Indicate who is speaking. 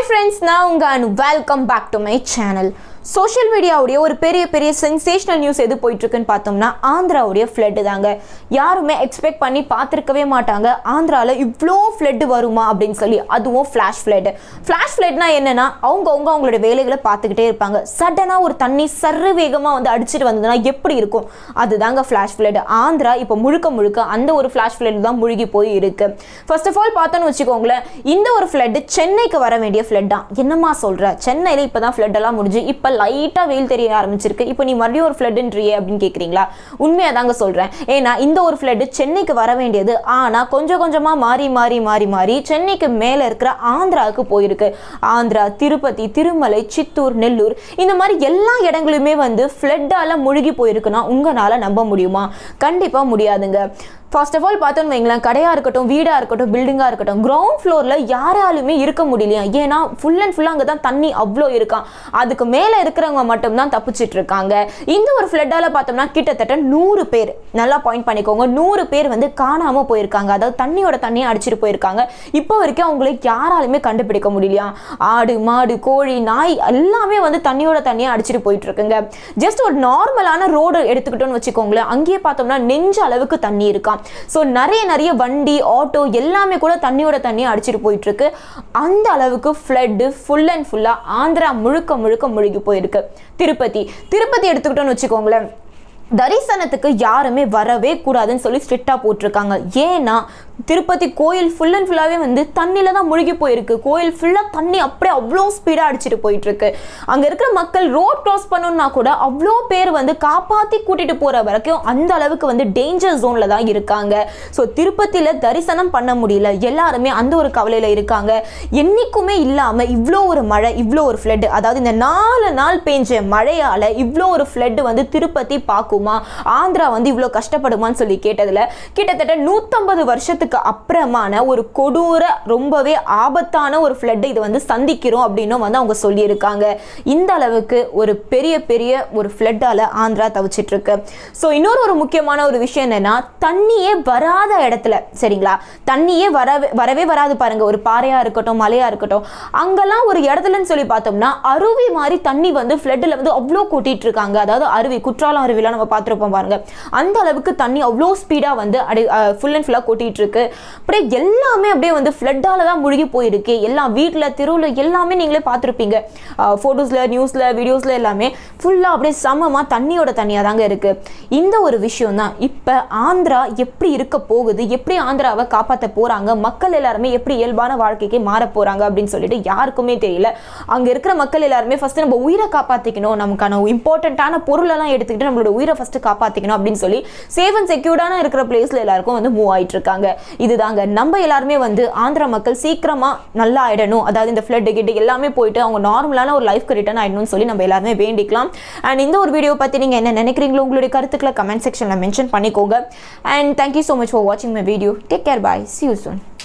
Speaker 1: Hi friends, now welcome back to my channel. Social மீடியாவுடைய ஒரு பெரிய சென்சேஷனல் நியூஸ் எது போயிட்டு இருக்குன்னு பார்த்தோம்னா ஆந்திராவுடைய ஃப்ளட் தாங்க. யாருமே எக்ஸ்பெக்ட் பண்ணி பார்த்துருக்கவே மாட்டாங்க ஆந்திராவில் இவ்வளோ ஃப்ளட் வருமா அப்படின்னு சொல்லி. அதுவும் ஃப்ளாஷ் ஃப்ளட்னா என்னன்னா அவங்களோட வேலைகளை பார்த்துக்கிட்டே இருப்பாங்க. சடனாக ஒரு தண்ணி சர்ற வேகமாக வந்து அடிச்சுட்டு வந்ததுன்னா எப்படி இருக்கும், அதுதாங்க ஃப்ளாஷ் ஃப்ளட். ஆந்திரா இப்போ முழுக்க அந்த ஒரு ஃப்ளாஷ் ஃப்ளட் தான் முழுகி போய் இருக்கு. ஃபர்ஸ்ட் ஆஃப் ஆல் பார்த்தோன்னு வச்சுக்கோங்களேன், இந்த ஒரு ஃப்ளட் சென்னைக்கு வர வேண்டிய ஃப்ளட் தான். என்னமா சொல்ற, சென்னையில் இப்போ தான் ஃப்ளட் எல்லாம் முடிஞ்சு இப்போ லைட்டா வெயில் தெரிய ஆரம்பிச்சிருக்கு. இப்போ நீ மறுபடியும் ஒரு ஃப்ளட்ன்றியே அப்படின்னு கேட்குறீங்களா? உண்மையாக தாங்க சொல்கிறேன். ஏன்னா இந்த ஒரு ஃப்ளட் சென்னைக்கு வர வேண்டியது, ஆனால் கொஞ்சமாக மாறி சென்னைக்கு மேலே இருக்கிற ஆந்திராவுக்கு போயிருக்கு. ஆந்திரா, திருப்பதி, திருமலை, சித்தூர், நெல்லூர் இந்த மாதிரி எல்லா இடங்களுமே வந்து ஃப்ளட்டால் முழுகி போயிருக்குன்னா உங்களால் நம்ப முடியுமா? கண்டிப்பாக முடியாதுங்க. ஃபர்ஸ்ட் ஆஃப் ஆல் பார்த்தோன்னு வைங்களேன், கடையாக இருக்கட்டும், வீடாக இருக்கட்டும், பில்டிங்காக இருக்கட்டும், கிரவுண்ட் ஃப்ளோரில் யாராலுமே இருக்க முடியலையா. ஏன்னா ஃபுல் அண்ட் ஃபுல்லாக அங்கே தான் தண்ணி அவ்வளோ இருக்கான். அதுக்கு மேலே இருக்கிறவங்க மட்டும்தான் தப்பிச்சிட்டு இருக்காங்க. இந்த ஒரு ஃப்ளட்டால் பார்த்தோம்னா கிட்டத்தட்ட 100 பேர், நல்லா பாயிண்ட் பண்ணிக்கோங்க, 100 பேர் வந்து காணாமல் போயிருக்காங்க. அதாவது தண்ணியை அடிச்சிட்டு போயிருக்காங்க. இப்போ வரைக்கும் அவங்களை யாராலுமே கண்டுபிடிக்க முடியலையா. ஆடு, மாடு, கோழி, நாய் எல்லாமே வந்து தண்ணியை அடிச்சிட்டு போயிட்டு இருக்குங்க. ஜஸ்ட் ஒரு நார்மலான ரோடு எடுத்துக்கிட்டோன்னு வச்சுக்கோங்களேன், அங்கேயே பார்த்தோம்னா நெஞ்ச அளவுக்கு தண்ணி இருக்கான். ஸோ நிறைய வண்டி, ஆட்டோ எல்லாமே கூட தண்ணியை அடிச்சிட்டு போயிட்டு இருக்கு. அந்த அளவுக்கு ஃப்ளட் ஃபுல் அண்ட் ஃபுல்லா ஆந்திரா முழுக்க முழுகி போயிருக்கு. திருப்பதி எடுத்துக்கிட்டோன்னு வச்சுக்கோங்களேன், தரிசனத்துக்கு யாருமே வரவே கூடாதுன்னு சொல்லி ஸ்ட்ரிக்டா போட்டிருக்காங்க. ஏன்னா திருப்பதி கோயில் ஃபுல் அண்ட் ஃபுல்லாவே வந்து தண்ணியில தான் முழுகி போயிருக்கு. கோயில் ஃபுல்லா தண்ணி அப்படியே அவ்வளோ ஸ்பீடா அடிச்சுட்டு போயிட்டு இருக்கு. அங்க இருக்கிற மக்கள் ரோட் கிராஸ் பண்ணணும்னா கூட அவ்வளோ பேர் வந்து காப்பாத்தி கூட்டிட்டு போற வரைக்கும் அந்த அளவுக்கு வந்து டேஞ்சர் ஜோன்ல தான் இருக்காங்க. ஸோ திருப்பதியில தரிசனம் பண்ண முடியல, எல்லாருமே அந்த ஒரு கவலையில இருக்காங்க. என்னைக்குமே இல்லாம இவ்வளோ ஒரு மழை, இவ்வளோ ஒரு ஃப்ளட், அதாவது இந்த 4 நாள் பெஞ்ச மழையால இவ்வளோ ஒரு ஃப்ளட் வந்து திருப்பதி பார்க்கும், ஆந்திரா வந்து இவ்வளவு கஷ்டப்படுமான்னு சொல்லி கேட்டதுல கிட்டத்தட்ட 150 வருஷத்துக்கு அப்புறமான ஒரு கொடூர ரொம்பவே ஆபத்தான ஒரு ஃப்ளட் இது வந்து சந்திக்கிறோம் அப்படின்னு வந்து அவங்க சொல்லி இருக்காங்க. இந்த அளவுக்கு ஒரு பெரிய ஒரு ஃப்ளட்டால ஆந்திரா தவிச்சிட்டு இருக்கு. ஸோ இன்னொரு முக்கியமான ஒரு விஷயம் என்னன்னா, தண்ணியே வராத இடத்துல, சரிங்களா, தண்ணியே வரவே வராது பாருங்க, ஒரு பாறையா இருக்கட்டும், மலையா இருக்கட்டும், அங்கெல்லாம் ஒரு இடத்துலன்னு சொல்லி பார்த்தோம்னா அருவி மாதிரி தண்ணி வந்து ஃப்ளட்ல வந்து அவ்வளோ கூட்டிட்டு இருக்காங்க. அதாவது அருவி, குற்றாலம் அருவிலாம் நம்ம பார்த்துருப்போம் பாருங்க, அந்த அளவுக்கு தண்ணி அவ்வளோ ஸ்பீடா வந்து ஃபுல் அண்ட் ஃபுல்லா கொட்டிட்டு இருக்கு. அப்படியே எல்லாமே அப்படியே வந்து ஃப்ளட்டால தான் முழுகி போயிருக்கு. எல்லாம் வீட்டுல, தெருவில் எல்லாமே நீங்களே பார்த்துருப்பீங்க, போட்டோஸ்ல, நியூஸ்ல, வீடியோஸ்ல எல்லாமே ஃபுல்லா அப்படியே சமமா தண்ணியா தாங்க இருக்கு. இந்த ஒரு விஷயம் தான் இப்ப ஆந்திரா எப்படி இருக்க போகுது, எப்படி ஆந்திராவை காப்பாற்ற போறாங்க, மக்கள் எல்லாருமே எப்படி இயல்பான வாழ்க்கைக்கு மாற போறாங்க அப்படின்னு சொல்லிட்டு யாருக்குமே தெரியல. அங்க இருக்கிற மக்கள் எல்லாருமே ஃபர்ஸ்ட் நம்ம உயிரை காப்பாத்திக்கணும், நமக்கான இம்பார்ட்டன்டான பொருள் எல்லாம் எடுத்துக்கிட்டு நம்மளோட உயிரை ஃபர்ஸ்ட் காப்பாத்திக்கணும் அப்படின்னு சொல்லி சேஃப் அண்ட் செக்யூர்டான இருக்கிற பிளேஸ்ல எல்லாருக்கும் வந்து மூவ் ஆயிட்டு இருக்காங்க. இதுதாங்க நம்ம எல்லாருமே வந்து ஆந்திரா மக்கள் சீக்கிரமா நல்லா ஆயிடணும், அதாவது இந்த ஃப்ளட் கிட்ட எல்லாமே போயிட்டு அவங்க நார்மலான ஒரு லைஃப்க்கு ரிட்டர்ன் ஆயிடணும்னு சொல்லி நம்ம எல்லாருமே வேண்டிக்கலாம். அண்ட் இந்த ஒரு வீடியோ பத்தி நீங்க என்ன நினைக்கிறீங்களோ உங்களுடைய கருத்துக்களை கமெண்ட் செக்ஷன்ல மென்ஷன் பண்ணிக்கோங்க. And thank you so much for watching my video. Take care, bye, see you soon.